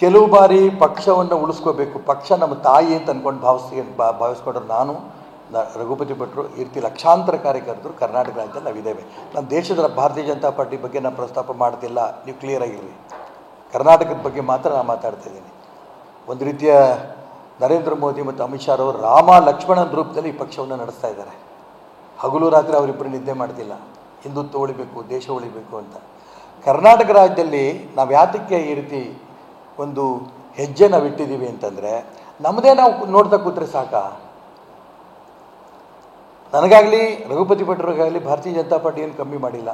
ಕೆಲವು ಬಾರಿ ಪಕ್ಷವನ್ನು ಉಳಿಸ್ಕೋಬೇಕು, ಪಕ್ಷ ನಮ್ಮ ತಾಯಿ ಅಂತ ಅಂದ್ಕೊಂಡು ಭಾವಿಸ್ಕೊಂಡ್ರೆ ನಾನು ರಘುಪತಿ ಭಟ್ರು ಈ ರೀತಿ ಲಕ್ಷಾಂತರ ಕಾರ್ಯಕರ್ತರು ಕರ್ನಾಟಕ ರಾಜ್ಯದಲ್ಲಿ ನಾವಿದ್ದೇವೆ. ನಾನು ದೇಶದ ಭಾರತೀಯ ಜನತಾ ಪಾರ್ಟಿ ಬಗ್ಗೆ ನಾನು ಪ್ರಸ್ತಾಪ ಮಾಡ್ತಿಲ್ಲ, ನೀವು ಕ್ಲಿಯರ್ ಆಗಿರ್ರಿ. ಕರ್ನಾಟಕದ ಬಗ್ಗೆ ಮಾತ್ರ ನಾನು ಮಾತಾಡ್ತಾ ಇದ್ದೀನಿ. ಒಂದು ರೀತಿಯ ನರೇಂದ್ರ ಮೋದಿ ಮತ್ತು ಅಮಿತ್ ಶಾ ಅವರು ರಾಮ ಲಕ್ಷ್ಮಣನ ರೂಪದಲ್ಲಿ ಈ ಪಕ್ಷವನ್ನು ನಡೆಸ್ತಾ ಇದ್ದಾರೆ. ಹಗಲು ರಾತ್ರಿ ಅವರಿಬ್ಬರು ನಿದ್ದೆ ಮಾಡ್ತಿಲ್ಲ, ಹಿಂದುತ್ವ ಉಳಿಬೇಕು, ದೇಶ ಉಳಿಬೇಕು ಅಂತ. ಕರ್ನಾಟಕ ರಾಜ್ಯದಲ್ಲಿ ನಾವು ಯಾತಕ್ಕೆ ಈ ರೀತಿ ಒಂದು ಹೆಜ್ಜೆ ನಾವು ಇಟ್ಟಿದ್ದೀವಿ ಅಂತಂದರೆ, ನಮ್ಮದೇ ನಾವು ನೋಡ್ತಾ ಕೂತ್ರೆ ಸಾಕ. ನನಗಾಗಲಿ ರಘುಪತಿ ಭಟ್ರಿಗಾಗಲಿ ಭಾರತೀಯ ಜನತಾ ಪಾರ್ಟಿ ಏನು ಕಮ್ಮಿ ಮಾಡಿಲ್ಲ.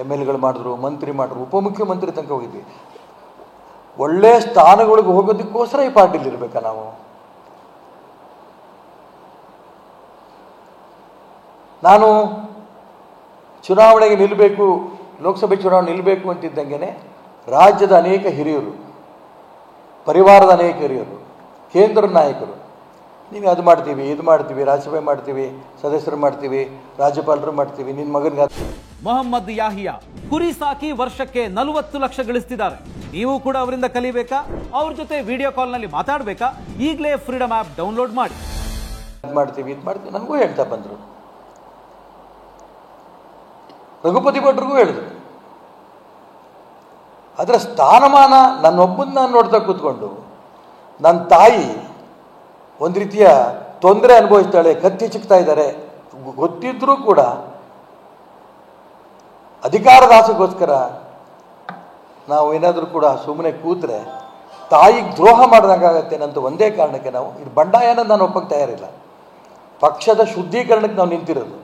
MLAಗಳು ಮಾಡಿದ್ರು, ಮಂತ್ರಿ ಮಾಡಿದ್ರು, ಉಪಮುಖ್ಯಮಂತ್ರಿ ತನಕ ಹೋಗಿದ್ವಿ. ಒಳ್ಳೆಯ ಸ್ಥಾನಗಳಿಗೆ ಹೋಗೋದಕ್ಕೋಸ್ಕರ ಈ ಪಾರ್ಟಿಲಿ ಇರಬೇಕಾ ನಾವು? ನಾನು ಚುನಾವಣೆಗೆ ನಿಲ್ಲಬೇಕು, ಲೋಕಸಭೆ ಚುನಾವಣೆ ನಿಲ್ಲಬೇಕು ಅಂತಿದ್ದಂಗೆ ರಾಜ್ಯದ ಅನೇಕ ಹಿರಿಯರು, ಪರಿವಾರದ ಅನೇಕ ಹಿರಿಯರು, ಕೇಂದ್ರ ನಾಯಕರು, ನೀವು ಅದು ಮಾಡ್ತೀವಿ, ಇದು ಮಾಡ್ತೀವಿ, ರಾಜ್ಯಸಭೆ ಮಾಡ್ತೀವಿ, ಸದಸ್ಯರು ಮಾಡ್ತೀವಿ, ರಾಜ್ಯಪಾಲರು ಮಾಡ್ತೀವಿ, ನಿನ್ನ ಮಗನಿಗೆ. ಮೊಹಮ್ಮದ್ ಯಾಹಿಯಾ ಕುರಿ ಸಾಕಿ ವರ್ಷಕ್ಕೆ 40 ಲಕ್ಷ ಗಳಿಸ್ತಿದ್ದಾರೆ. ನೀವು ಕೂಡ ಅವರಿಂದ ಕಲಿಬೇಕಾ? ಅವ್ರ ಜೊತೆ ವಿಡಿಯೋ ಕಾಲ್ನಲ್ಲಿ ಮಾತಾಡಬೇಕಾ? ಈಗಲೇ ಫ್ರೀಡಮ್ ಆ್ಯಪ್ ಡೌನ್ಲೋಡ್ ಮಾಡಿ. ಇದು ಮಾಡ್ತೀವಿ, ನನಗೂ ಹೇಳ್ತಾ ಬಂದರು, ರಘುಪತಿ ಭಟ್ರಿಗೂ ಹೇಳಿದ್ರು. ಅದರ ಸ್ಥಾನಮಾನ ನನ್ನೊಬ್ಬನ್ನ ನೋಡ್ತಾ ಕೂತ್ಕೊಂಡು ನನ್ನ ತಾಯಿ ಒಂದು ರೀತಿಯ ತೊಂದರೆ ಅನುಭವಿಸ್ತಾಳೆ, ಕತ್ತಿ ಚಿಕ್ತಾ ಇದ್ದಾರೆ ಗೊತ್ತಿದ್ರೂ ಕೂಡ ಅಧಿಕಾರದ ಆಸೆಗೋಸ್ಕರ ನಾವು ಏನಾದರೂ ಕೂಡ ಸುಮ್ಮನೆ ಕೂತ್ರೆ ತಾಯಿಗೆ ದ್ರೋಹ ಮಾಡಿದಂಗಾಗತ್ತೆ ಅನ್ನೋ ಒಂದೇ ಕಾರಣಕ್ಕೆ ನಾವು ಇದು ಬಂಡಾಯನ ನಾನು ಒಪ್ಪಕ್ಕೆ ತಯಾರಿಲ್ಲ. ಪಕ್ಷದ ಶುದ್ಧೀಕರಣಕ್ಕೆ ನಾವು ನಿಂತಿರೋದು.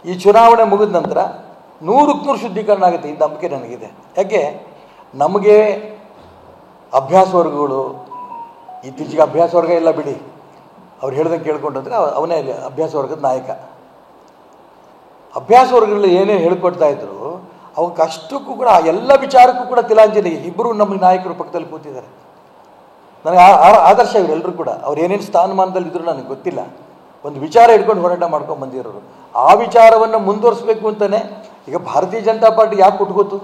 ಈ ಚುನಾವಣೆ ಮುಗಿದ ನಂತರ 100ಕ್ಕೆ 100 ಶುದ್ಧೀಕರಣ ಆಗುತ್ತೆ, ಈ ನಂಬಿಕೆ ನನಗಿದೆ. ಯಾಕೆ ನಮಗೆ ಅಭ್ಯಾಸ ವರ್ಗಗಳು, ಇತ್ತೀಚೆಗೆ ಅಭ್ಯಾಸ ವರ್ಗ ಎಲ್ಲ ಬಿಡಿ, ಅವ್ರು ಹೇಳ್ದಂಗೆ ಕೇಳ್ಕೊಂಡ್ರೆ ಅವನೇ ಅಲ್ಲಿ ಅಭ್ಯಾಸ ವರ್ಗದ ನಾಯಕ. ಅಭ್ಯಾಸ ವರ್ಗಗಳು ಏನೇನು ಹೇಳ್ಕೊಡ್ತಾ ಇದ್ರು ಅವಕ್ಕೆ ಅಷ್ಟಕ್ಕೂ ಕೂಡ ಎಲ್ಲ ವಿಚಾರಕ್ಕೂ ಕೂಡ ತಿಲಾಂಜಲಿ. ಇಬ್ಬರು ನಮ್ಮ ನಾಯಕರು ಪಕ್ಕದಲ್ಲಿ ಕೂತಿದ್ದಾರೆ. ನನಗೆ ಆದರ್ಶ ಇವರೆಲ್ಲರೂ ಕೂಡ. ಅವ್ರು ಏನೇನು ಸ್ಥಾನಮಾನದಲ್ಲಿ ಇದ್ರು ನನಗೆ ಗೊತ್ತಿಲ್ಲ, ಒಂದು ವಿಚಾರ ಹಿಡ್ಕೊಂಡು ಹೋರಾಟ ಮಾಡ್ಕೊಂಡು ಬಂದಿರೋರು. ಆ ವಿಚಾರವನ್ನು ಮುಂದುವರಿಸಬೇಕು ಅಂತಲೇ ಈಗ ಭಾರತೀಯ ಜನತಾ ಪಾರ್ಟಿ ಯಾಕೆ ಹುಟ್ಕೋತು?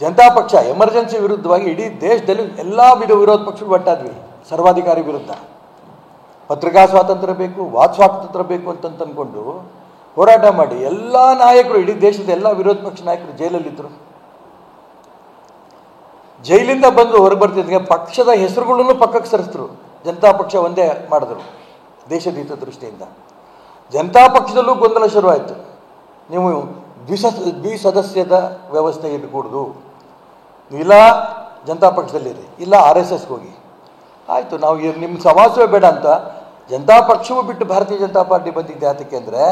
ಜನತಾ ಪಕ್ಷ ಎಮರ್ಜೆನ್ಸಿ ವಿರುದ್ಧವಾಗಿ ಇಡೀ ದೇಶದಲ್ಲಿ ಎಲ್ಲ ವಿರೋಧ ಪಕ್ಷಗಳು ಒಟ್ಟಾದ್ವಿ. ಸರ್ವಾಧಿಕಾರಿ ವಿರುದ್ಧ ಪತ್ರಿಕಾ ಸ್ವಾತಂತ್ರ್ಯ ಬೇಕು, ವಾಕ್ ಸ್ವಾತಂತ್ರ್ಯ ಬೇಕು ಅಂತ ಅಂದ್ಕೊಂಡು ಹೋರಾಟ ಮಾಡಿ ಎಲ್ಲ ನಾಯಕರು, ಇಡೀ ದೇಶದ ಎಲ್ಲ ವಿರೋಧ ಪಕ್ಷ ನಾಯಕರು ಜೈಲಲ್ಲಿದ್ದರು. ಜೈಲಿಂದ ಬಂದು ಹೊರಗೆ ಬರ್ತಿದ್ದಂಗೆ ಪಕ್ಷದ ಹೆಸರುಗಳನ್ನು ಪಕ್ಕಕ್ಕೆ ಸರಿಸಿದ್ರು. ಜನತಾ ಪಕ್ಷ ಒಂದೇ ಮಾಡಿದ್ರು ದೇಶದ ಹಿತದೃಷ್ಟಿಯಿಂದ. ಜನತಾ ಪಕ್ಷದಲ್ಲೂ ಗೊಂದಲ ಶುರುವಾಯಿತು. ನೀವು ದ್ವಿಸದಸ್ಯದ ವ್ಯವಸ್ಥೆ ಇರಕೂಡ್ದು, ಇಲ್ಲ ಜನತಾ ಪಕ್ಷದಲ್ಲಿರಿ, ಇಲ್ಲ RSSಗೆ ಹೋಗಿ. ಆಯಿತು, ನಾವು ನಿಮ್ಮ ಸಮಾಸವೇ ಬೇಡ ಅಂತ ಜನತಾ ಪಕ್ಷವೂ ಬಿಟ್ಟು ಭಾರತೀಯ ಜನತಾ ಪಾರ್ಟಿ ಬಂದಿದ್ದೆ. ಯಾತಕ್ಕೆ ಅಂದರೆ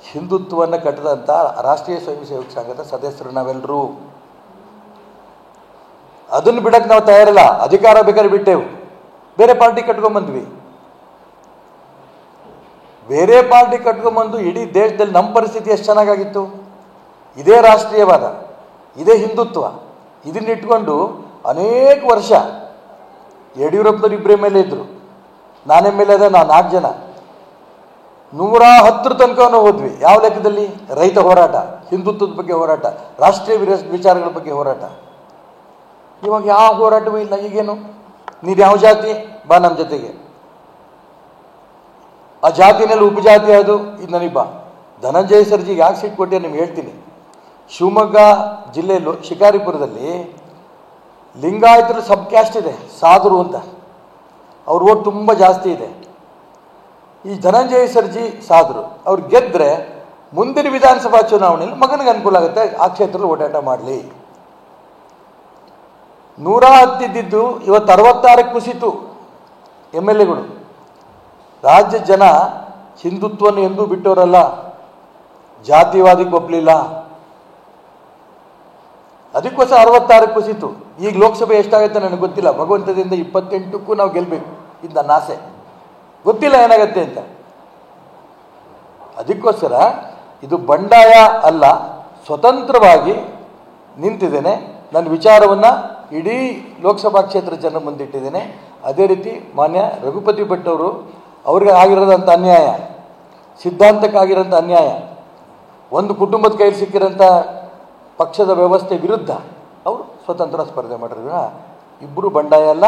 ಹಿಂದುತ್ವವನ್ನು ಕಟ್ಟದಂಥ ರಾಷ್ಟ್ರೀಯ ಸ್ವಯಂ ಸೇವಕ ಸಂಘದ ಸದಸ್ಯರು ನಾವೆಲ್ಲರೂ. ಅದನ್ನು ಬಿಡಕ್ಕೆ ನಾವು ತಯಾರಿಲ್ಲ. ಅಧಿಕಾರ ಬೇಕಾದ್ರೆ ಬಿಟ್ಟೆವು, ಬೇರೆ ಪಾರ್ಟಿ ಕಟ್ಕೊಂಬಂದ್ವಿ. ಬೇರೆ ಪಾರ್ಟಿ ಕಟ್ಕೊಂಬಂದು ಇಡೀ ದೇಶದಲ್ಲಿ ನಮ್ಮ ಪರಿಸ್ಥಿತಿ ಎಷ್ಟು ಚೆನ್ನಾಗಾಗಿತ್ತು. ಇದೇ ರಾಷ್ಟ್ರೀಯವಾದ, ಇದೇ ಹಿಂದುತ್ವ, ಇದನ್ನಿಟ್ಕೊಂಡು ಅನೇಕ ವರ್ಷ ಯಡಿಯೂರಪ್ಪನವ್ರು ಇಬ್ಬರೇ ಮೇಲೆ ಇದ್ದರು, ನಾನೇ ಮೇಲೆ ಅದ, ನಾವು 4 ಜನ 110 ತನಕ ಹೋದ್ವಿ. ಯಾವ ಲೆಕ್ಕದಲ್ಲಿ? ರೈತ ಹೋರಾಟ, ಹಿಂದುತ್ವದ ಬಗ್ಗೆ ಹೋರಾಟ, ರಾಷ್ಟ್ರೀಯ ವಿಚಾರಗಳ ಬಗ್ಗೆ ಹೋರಾಟ. ಇವಾಗ ಯಾವ ಹೋರಾಟವೂ ಇಲ್ಲ. ಈಗೇನು ನೀನು ಯಾವ ಜಾತಿ ಬಾ ನಮ್ಮ ಜೊತೆಗೆ, ಆ ಜಾತಿನಲ್ಲಿ ಉಪಜಾತಿ ಅದು, ಇದು ನನಗೆ ಬಾ. ಧನಂಜಯ ಸರ್ಜಿಗೆ ಯಾಕೆ ಸೀಟ್ ಕೊಟ್ಟೆ ನಿಮ್ಗೆ ಹೇಳ್ತೀನಿ. ಶಿವಮೊಗ್ಗ ಜಿಲ್ಲೆಯಲ್ಲೂ ಶಿಕಾರಿಪುರದಲ್ಲಿ ಲಿಂಗಾಯತರ ಸಬ್ ಕ್ಯಾಸ್ಟ್ ಇದೆ, ಸಾಧುರು ಅಂತ, ಅವ್ರ ಓಟ್ ತುಂಬ ಜಾಸ್ತಿ ಇದೆ. ಈ ಧನಂಜಯ ಸರ್ಜಿ ಸಾಧುರು, ಅವ್ರು ಗೆದ್ದರೆ ಮುಂದಿನ ವಿಧಾನಸಭಾ ಚುನಾವಣೆಯಲ್ಲಿ ಮಗನಿಗೆ ಅನುಕೂಲ ಆಗುತ್ತೆ, ಆ ಕ್ಷೇತ್ರದಲ್ಲಿ ಓಡಾಟ ಮಾಡಲಿ. 110 ಇದ್ದಿದ್ದು ಇವತ್ತು 66ಕ್ಕೆ ಕುಸಿತು. MLAಗಳು, ರಾಜ್ಯ ಜನ ಹಿಂದುತ್ವವನ್ನು ಎಂದೂ ಬಿಟ್ಟವರಲ್ಲ, ಜಾತಿವಾದಿಗೆ ಒಪ್ಪಲಿಲ್ಲ. ಅದಕ್ಕೋಸ್ಕರ 66ಕ್ಕೆ ಕುಸಿತು. ಈಗ ಲೋಕಸಭೆ ಎಷ್ಟಾಗುತ್ತೆ ನನಗೆ ಗೊತ್ತಿಲ್ಲ. ಭಗವಂತದಿಂದ 28ಕ್ಕೂ ನಾವು ಗೆಲ್ಲಬೇಕು, ಇದು ನನ್ನ ಆಸೆ. ಗೊತ್ತಿಲ್ಲ ಏನಾಗತ್ತೆ ಅಂತ. ಅದಕ್ಕೋಸ್ಕರ ಇದು ಬಂಡಾಯ ಅಲ್ಲ, ಸ್ವತಂತ್ರವಾಗಿ ನಿಂತಿದ್ದೇನೆ. ನನ್ನ ವಿಚಾರವನ್ನು ಇಡೀ ಲೋಕಸಭಾ ಕ್ಷೇತ್ರ ಜನ ಮುಂದಿಟ್ಟಿದ್ದೇನೆ. ಅದೇ ರೀತಿ ಮಾನ್ಯ ರಘುಪತಿ ಭಟ್ ಅವರು, ಅವ್ರಿಗೆ ಆಗಿರೋದಂಥ ಅನ್ಯಾಯ, ಸಿದ್ಧಾಂತಕ್ಕಾಗಿರೋಂಥ ಅನ್ಯಾಯ, ಒಂದು ಕುಟುಂಬದ ಕೈಯಲ್ಲಿ ಸಿಕ್ಕಿರೋಂಥ ಪಕ್ಷದ ವ್ಯವಸ್ಥೆ ವಿರುದ್ಧ ಅವರು ಸ್ವತಂತ್ರ ಸ್ಪರ್ಧೆ ಮಾಡಿದ್ರು. ಇಬ್ಬರು ಬಂಡಾಯ ಅಲ್ಲ,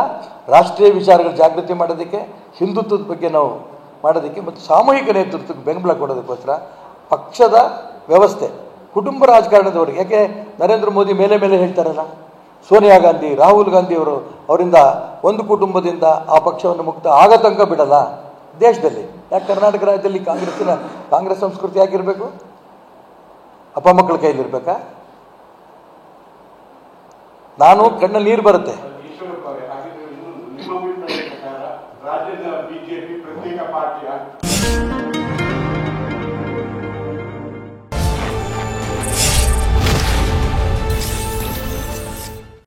ರಾಷ್ಟ್ರೀಯ ವಿಚಾರಗಳ ಜಾಗೃತಿ ಮಾಡೋದಕ್ಕೆ, ಹಿಂದುತ್ವದ ಬಗ್ಗೆ ನಾವು ಮಾಡೋದಕ್ಕೆ ಮತ್ತು ಸಾಮೂಹಿಕ ನೇತೃತ್ವಕ್ಕೆ ಬೆಂಬಲ ಕೊಡೋದಕ್ಕೋಸ್ಕರ ಪಕ್ಷದ ವ್ಯವಸ್ಥೆ, ಕುಟುಂಬ ರಾಜಕಾರಣದವರಿಗೆ. ಯಾಕೆ ನರೇಂದ್ರ ಮೋದಿ ಮೇಲೆ ಹೇಳ್ತಾರಲ್ಲ, ಸೋನಿಯಾ ಗಾಂಧಿ, ರಾಹುಲ್ ಗಾಂಧಿ ಅವರಿಂದ ಒಂದು ಕುಟುಂಬದಿಂದ ಆ ಪಕ್ಷವನ್ನು ಮುಕ್ತ ಆಗ ತನಕ ಬಿಡಲ್ಲ ದೇಶದಲ್ಲಿ. ಯಾಕೆ ಕರ್ನಾಟಕ ರಾಜ್ಯದಲ್ಲಿ ಕಾಂಗ್ರೆಸ್ ಸಂಸ್ಕೃತಿ ಯಾಕಿರಬೇಕು? ಅಪ್ಪ ಮಕ್ಕಳ ಕೈಲಿರ್ಬೇಕಾ? ನಾನು ಕಣ್ಣಲ್ಲಿ ನೀರು ಬರುತ್ತೆ. ರಾಜ್ಯದ ಬಿಜೆಪಿ ಪ್ರತ್ಯೇಕ ಪಾರ್ಟಿ